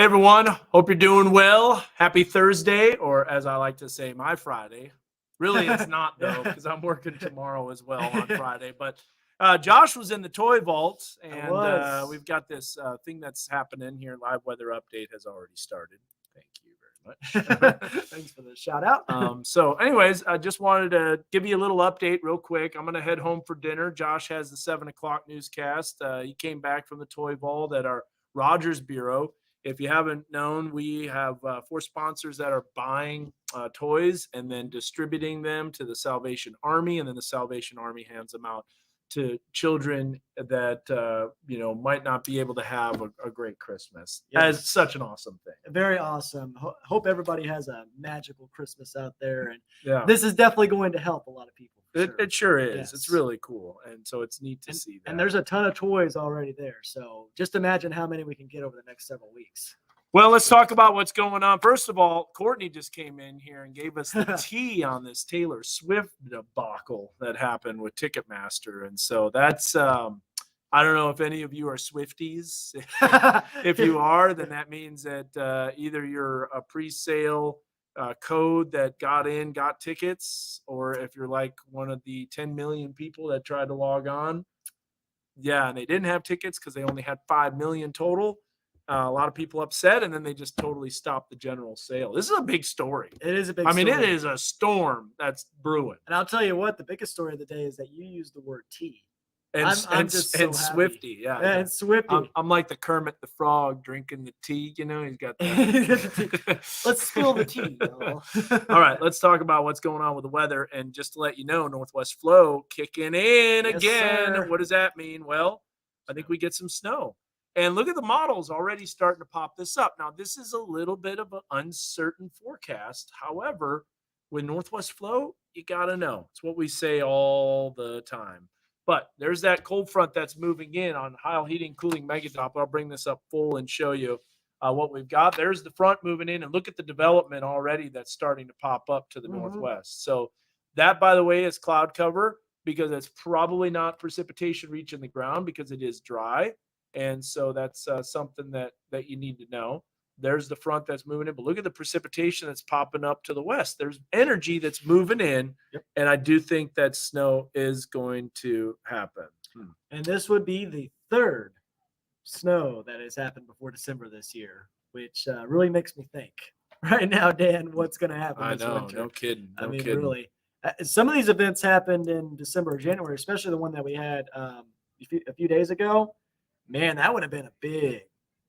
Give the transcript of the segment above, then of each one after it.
Hey everyone, hope you're doing well. Happy Thursday, or as I like to say, my Friday. Really, it's not though, Yeah. because I'm working tomorrow as well on Friday. But Josh was in the toy vault, I and was. we've got this thing that's happening here. Live weather update has already started. Thank you very much. Thanks for the shout out. So, anyways, I just wanted to give you a little update real quick. I'm going to head home for dinner. Josh has the 7 o'clock newscast. He came back from the toy vault at our Rogers Bureau. If you haven't known, we have 4 sponsors that are buying toys and then distributing them to the Salvation Army, and then the Salvation Army hands them out to children that might not be able to have a great Christmas. As Yes. such an awesome thing. Very awesome. Hope everybody has a magical Christmas out there. And Yeah. this is definitely going to help a lot of people. It sure is. Yes. It's really cool. And so it's neat to see that. And there's a ton of toys already there. So just imagine how many we can get over the next several weeks. Well, let's talk about what's going on. First of all, Courtney just came in here and gave us the tea on this Taylor Swift debacle that happened with Ticketmaster. And so that's I don't know if any of you are Swifties. If you are, then that means that either you're a pre-sale code that got tickets, or if you're like one of the 10 million people that tried to log on, and they didn't have tickets because they only had 5 million total. A lot of people upset, and then they just totally stopped the general sale. This is a big story. It is a big story. story. It is a storm that's brewing. And I'll tell you what, the biggest story of the day is that you used the word tea. I'm just so Swifty, yeah, and Swifty. I'm like the Kermit the Frog drinking the tea. He's got that. Let's spill the tea. All right, let's talk about what's going on with the weather. And just to let you know, Northwest Flow kicking in again. Sir. What does that mean? Well, I think we get some snow. And look at the models already starting to pop this up. Now, this is a little bit of an uncertain forecast. However, with Northwest Flow, you got to know. It's what we say all the time. But there's that cold front that's moving in on Heil Heating Cooling Mega Doppler. I'll bring this up full and show you what we've got. There's the front moving in, and look at the development already that's starting to pop up to the northwest. So that, by the way, is cloud cover, because it's probably not precipitation reaching the ground because it is dry. And so that's something that you need to know. There's the front that's moving in, but look at the precipitation that's popping up to the west. There's energy that's moving in, and I do think that snow is going to happen. And this would be the third snow that has happened before December this year, which really makes me think right now, Dan, what's going to happen this winter. No kidding. Really. Some of these events happened in December or January, especially the one that we had a few days ago. Man, that would have been a big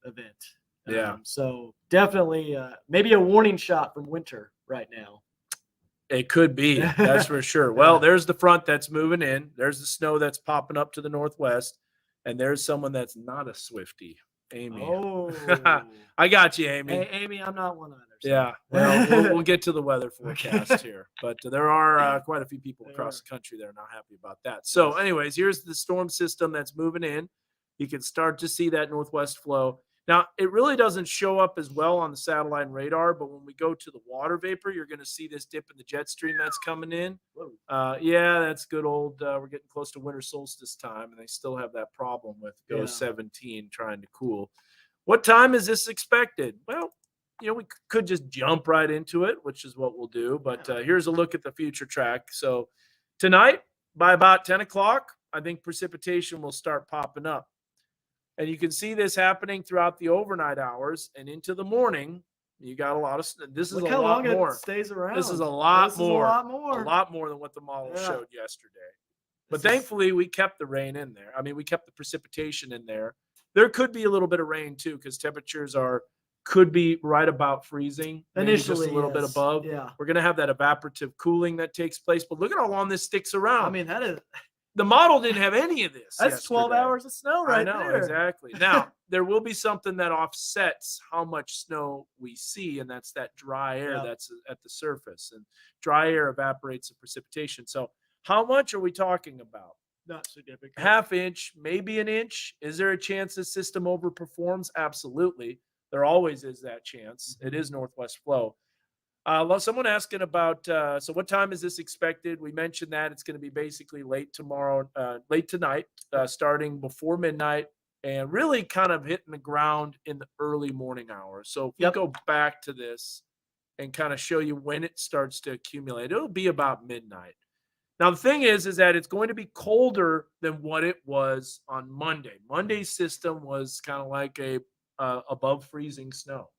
event. So definitely maybe a warning shot from winter right now. It could be. That's for sure. Well, there's the front that's moving in. There's the snow that's popping up to the northwest. And there's someone that's not a Swiftie, Amy. Oh. I got you, Amy. Hey, Amy, I'm not one either. So. Yeah. Well, we'll get to the weather forecast here. But there are quite a few people across the country that are not happy about that. So anyways, here's the storm system that's moving in. You can start to see that northwest flow. Now, it really doesn't show up as well on the satellite and radar, but when we go to the water vapor, you're going to see this dip in the jet stream that's coming in. That's good old. We're getting close to winter solstice time, and they still have that problem with GOES 17 trying to cool. What time is this expected? Well, we could just jump right into it, which is what we'll do. But here's a look at the future track. So tonight, by about 10 o'clock, I think precipitation will start popping up. And you can see this happening throughout the overnight hours and into the morning. You got a lot of. This is a lot more. It stays around. This is a lot more. A lot more than what the model showed yesterday. But thankfully, we kept the rain in there. I mean, we kept the precipitation in there. There could be a little bit of rain too, because temperatures could be right about freezing. Initially, just a little bit above. Yeah, we're gonna have that evaporative cooling that takes place. But look at how long this sticks around. I mean, that is. The model didn't have any of this. That's yesterday. 12 hours of snow right there. I know, exactly. Now, there will be something that offsets how much snow we see, and that's that dry air that's at the surface. And dry air evaporates the precipitation. So how much are we talking about? Not significant. Half inch, maybe an inch. Is there a chance the system overperforms? Absolutely. There always is that chance. It is Northwest Flow. Someone asking about, so what time is this expected? We mentioned that it's going to be basically late tonight, starting before midnight and really kind of hitting the ground in the early morning hours. So if we Yep. go back to this and kind of show you when it starts to accumulate, it'll be about midnight. Now, the thing is that it's going to be colder than what it was on Monday. Monday's system was kind of like a above freezing snow.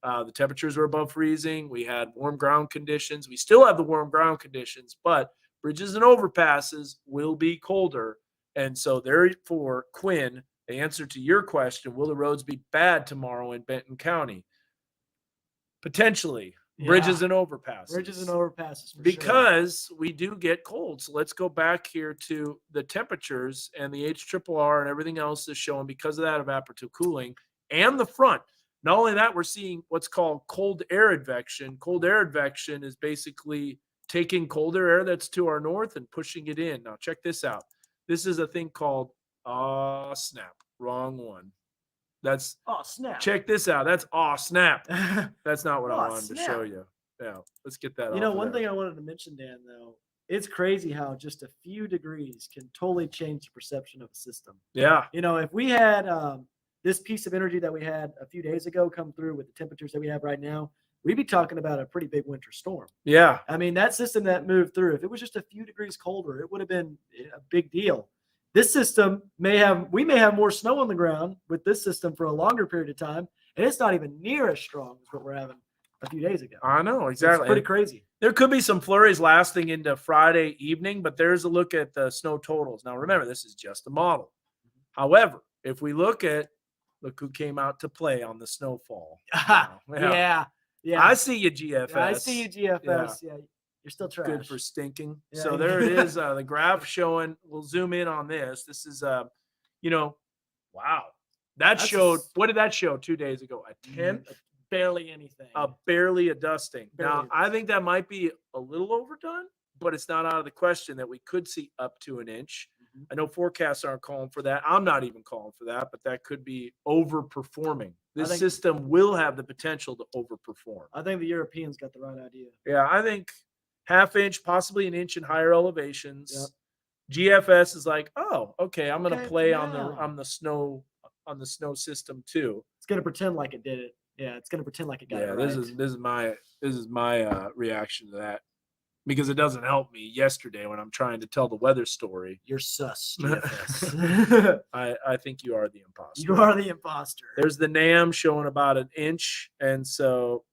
The temperatures were above freezing. We had warm ground conditions. We still have the warm ground conditions, but bridges and overpasses will be colder. And so, therefore, Quinn, the answer to your question, will the roads be bad tomorrow in Benton County? Potentially. Bridges and overpasses. Bridges and overpasses. Because we do get cold. So let's go back here to the temperatures, and the HRRR and everything else is showing because of that evaporative cooling and the front. Not only that, we're seeing what's called cold air advection. Cold air advection is basically taking colder air that's to our north and pushing it in. Now, check this out. This is a thing called, snap. Wrong one. That's snap. Check this out. That's snap. That's not what I wanted snap. to show you. Yeah, let's get that. One thing I wanted to mention, Dan, though, it's crazy how just a few degrees can totally change the perception of a system. Yeah. If we had this piece of energy that we had a few days ago come through with the temperatures that we have right now, we'd be talking about a pretty big winter storm. Yeah. I mean, that system that moved through, if it was just a few degrees colder, it would have been a big deal. This system we may have more snow on the ground with this system for a longer period of time, and it's not even near as strong as what we're having a few days ago. I know, exactly. It's pretty crazy. There could be some flurries lasting into Friday evening, but there's a look at the snow totals. Now, remember, this is just a model. However, if we look who came out to play on the snowfall. Yeah. I see you, GFS. I see you, GFS. Yeah. You're still trash. Good for stinking. Yeah. So there it is. The graph showing. We'll zoom in on this. This is, wow. What did that show 2 days ago? A 10? Barely anything. Barely a dusting. Now, I think that might be a little overdone, but it's not out of the question that we could see up to an inch. I know forecasts aren't calling for that. I'm not even calling for that, but that could be overperforming. This system will have the potential to overperform. I think the Europeans got the right idea. Yeah, I think half inch, possibly an inch in higher elevations. Yep. GFS is like, oh, okay, I'm going to play on the snow system too. It's going to pretend like it did it. Yeah, it's going to pretend like it got it right. This is my reaction to that, because it doesn't help me yesterday when I'm trying to tell the weather story. You're sus, GFS. I think you are the imposter. You are the imposter. There's the NAM showing about an inch, and so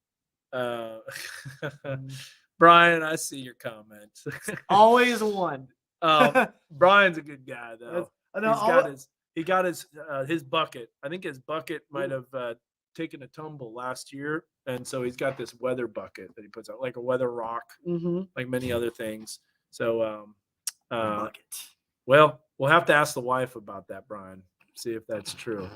Brian, I see your comment. Always one. Brian's a good guy, though. He got his bucket. I think his bucket might have taken a tumble last year, and so he's got this weather bucket that he puts out, like a weather rock, like many other things. So, bucket. Well, we'll have to ask the wife about that, Brian. See if that's true.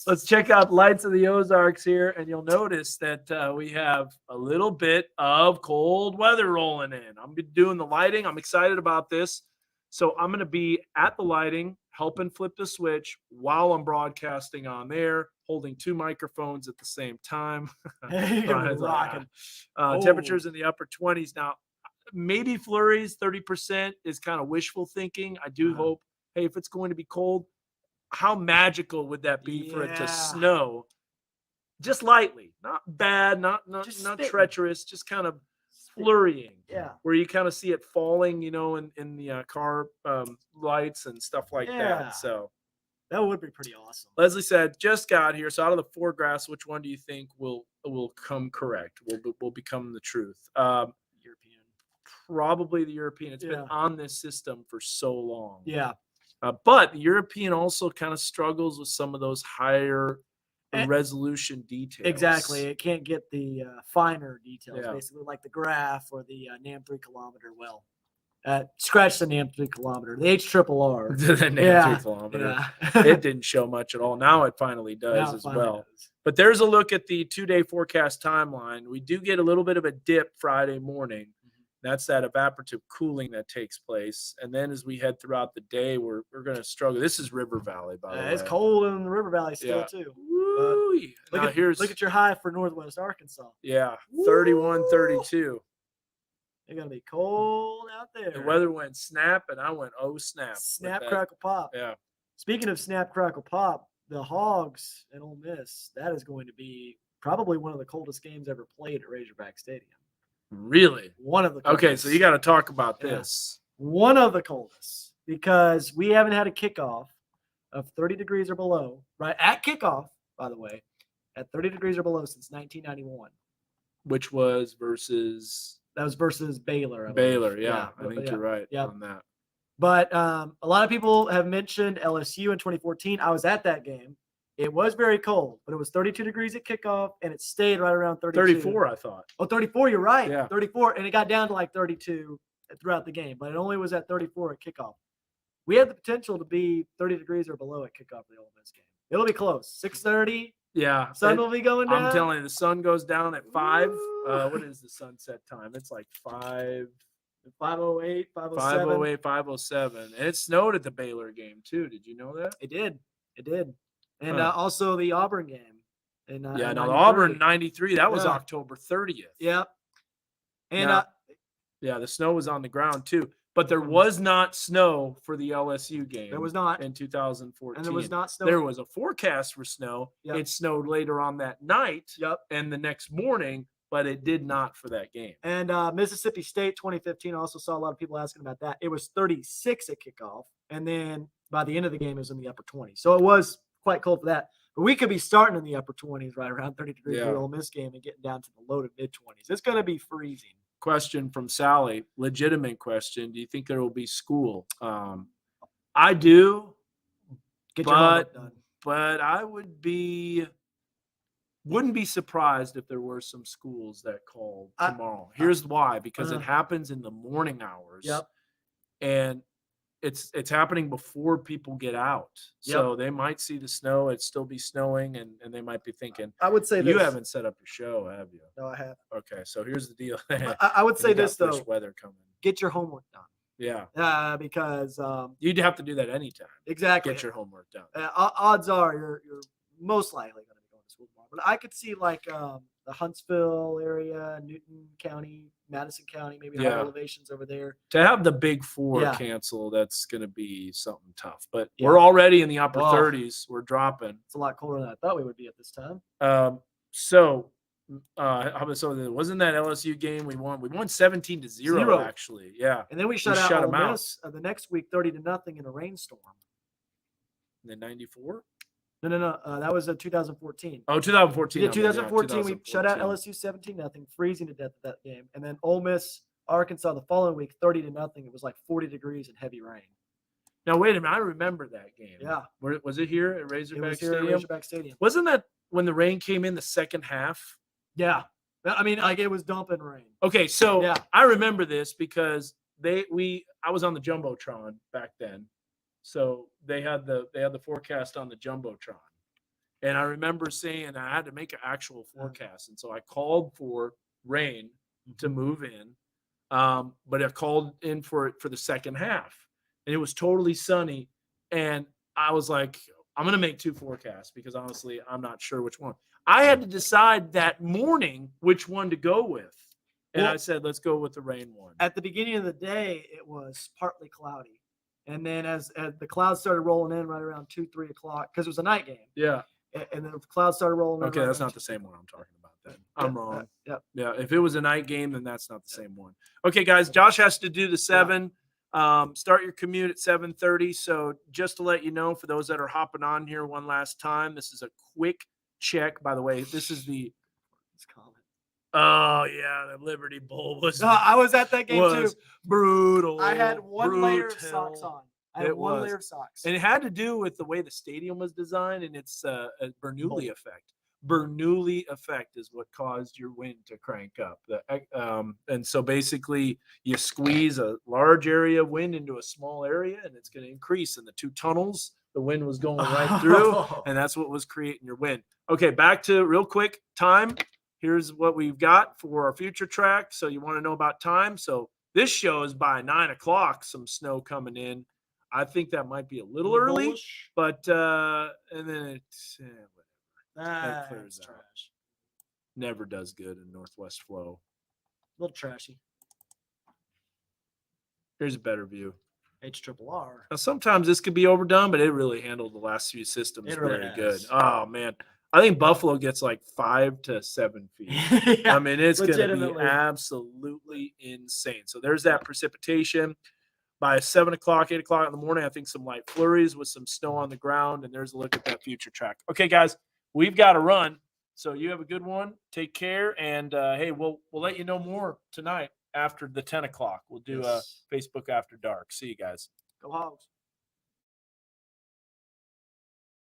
Let's check out Lights of the Ozarks here, and you'll notice that we have a little bit of cold weather rolling in. I'm doing the lighting. I'm excited about this. So I'm going to be at the lighting, helping flip the switch while I'm broadcasting on there, holding two microphones at the same time. Rocking. Temperatures in the upper 20s. Now, maybe flurries, 30% is kind of wishful thinking. I do hope, hey, if it's going to be cold, how magical would that be for it to snow just lightly, not bad, not treacherous, just kind of flurrying, where you kind of see it falling, in the car lights and stuff like that. So that would be pretty awesome. Leslie said, just got here. So out of the forecasts, which one do you think will come correct? Will become the truth? European. Probably the European. It's been on this system for so long. Yeah. But the European also kind of struggles with some of those higher resolution details. Exactly. It can't get the finer details, basically like the graph or the NAM 3 kilometer. Well, scratch the NAM 3 kilometer. The HRRR. The NAM 3 kilometer. It didn't show much at all. Now it finally does well. But there's a look at the 2-day forecast timeline. We do get a little bit of a dip Friday morning. That's that evaporative cooling that takes place. And then as we head throughout the day, we're going to struggle. This is River Valley, by the way. It's cold in the River Valley still, too. Look at your high for Northwest Arkansas. Yeah, 31, 32. It's going to be cold out there. The weather went snap, and I went, oh, snap. Snap, crackle, pop. Yeah. Speaking of snap, crackle, pop, the Hogs and Ole Miss, that is going to be probably one of the coldest games ever played at Razorback Stadium. Really? One of the coldest. Okay, so you got to talk about this. One of the coldest, because we haven't had a kickoff of 30 degrees or below, right? At kickoff, by the way, at 30 degrees or below since 1991. Which was versus? That was versus Baylor. Baylor, yeah. I think you're right on that. But a lot of people have mentioned LSU in 2014. I was at that game. It was very cold, but it was 32 degrees at kickoff, and it stayed right around 32. 34, I thought. Oh, 34, you're right. Yeah. 34, and it got down to like 32 throughout the game, but it only was at 34 at kickoff. We have the potential to be 30 degrees or below at kickoff of the Ole Miss game. It'll be close. 6:30. Yeah. Sun will be going down. I'm telling you, the sun goes down at 5. What is the sunset time? It's like 5. 5:08, 5:07. 5:08, 5:07. And it snowed at the Baylor game, too. Did you know that? It did. And also the Auburn game. The Auburn 93, that was October 30th. Yep. And the snow was on the ground, too. But there was not snow for the LSU game. There was not. In 2014. And there was not snow. There was a forecast for snow. Yep. It snowed later on that night. Yep. And the next morning, but it did not for that game. And Mississippi State 2015, I also saw a lot of people asking about that. It was 36 at kickoff. And then by the end of the game, it was in the upper 20s. So it was quite cold for that. But we could be starting in the upper 20s, right around 30 degrees for the Ole Miss game, and getting down to the low to mid 20s. It's going to be freezing. Question from Sally, legitimate question. Do you think there will be school? I do. Get your homework done. But I wouldn't be surprised if there were some schools that called tomorrow. Here's why, because it happens in the morning hours. Yep. And it's happening before people get out. So they might see the snow, it'd still be snowing, and they might be thinking, I would say you haven't set up your show, have you? No, I haven't. Okay, so here's the deal. I would say this, though. Weather coming. Get your homework done. Yeah. Because you'd have to do that anytime. Exactly. Get your homework done. Odds are you're most likely going to be going to school tomorrow. But I could see like the Huntsville area, Newton County, Madison County, maybe higher elevations over there. To have the Big Four cancel, that's going to be something tough. But we're already in the upper 30s. We're dropping. It's a lot colder than I thought we would be at this time. So wasn't that LSU game we won? We won 17-0 actually. Yeah. And then we shut out Ole Miss the next week 30-0 in a rainstorm. In the 94? No. That was 2014. Oh, 2014. Yeah, 2014. We shut out LSU 17-0, freezing to death at that game. And then Ole Miss, Arkansas the following week 30-0. It was like 40 degrees and heavy rain. Now wait a minute, I remember that game. Yeah. Was it here at Razorback Stadium? Here at Razorback Stadium. Wasn't that when the rain came in the second half? Yeah. I mean, like it was dumping rain. Okay, so I remember this because I was on the Jumbotron back then. So they had the forecast on the Jumbotron. And I remember saying I had to make an actual forecast. And so I called for rain to move in. But I called in for the second half. And it was totally sunny. And I was like, I'm going to make 2 forecasts because honestly, I'm not sure which one. I had to decide that morning which one to go with. And I said, let's go with the rain one. At the beginning of the day, it was partly cloudy. And then as the clouds started rolling in right around 2-3 o'clock, because it was a night game. Yeah. And then the clouds started rolling in. Okay, that's not the same one I'm talking about then. I'm wrong. Yeah, if it was a night game, then that's not the same one. Okay, guys, Josh has to do the 7. Start your commute at 7:30. So just to let you know, for those that are hopping on here one last time, this is a quick check. By the way, this is the oh yeah, the Liberty Bowl was. I was at that game too. Brutal. I had one layer of socks on. I had one layer of socks, and it had to do with the way the stadium was designed and its Bernoulli effect. Bernoulli effect is what caused your wind to crank up. And so basically you squeeze a large area of wind into a small area and it's going to increase. In the 2 tunnels, the wind was going right through, and that's what was creating your wind. Okay, back to real quick time. Here's what we've got for our future track. So you want to know about time. So this show is by 9 o'clock, some snow coming in. I think that might be a little early, bullish. But and then it's that clears out. Trash. Never does good in Northwest Flow. A little trashy. Here's a better view. HRRR. Now, sometimes this could be overdone, but it really handled the last few systems It really very good. has. Oh man, I think Buffalo gets like 5 to 7 feet. Yeah, I mean, it's going to be legitimately. absolutely insane. So there's that precipitation. By 7 o'clock, 8 o'clock in the morning, I think some light flurries with some snow on the ground, and there's a look at that future track. Okay, guys, we've got to run. So you have a good one. Take care, and hey, we'll let you know more tonight after the 10 o'clock. We'll do Yes. Facebook After Dark. See you guys. Go Hogs.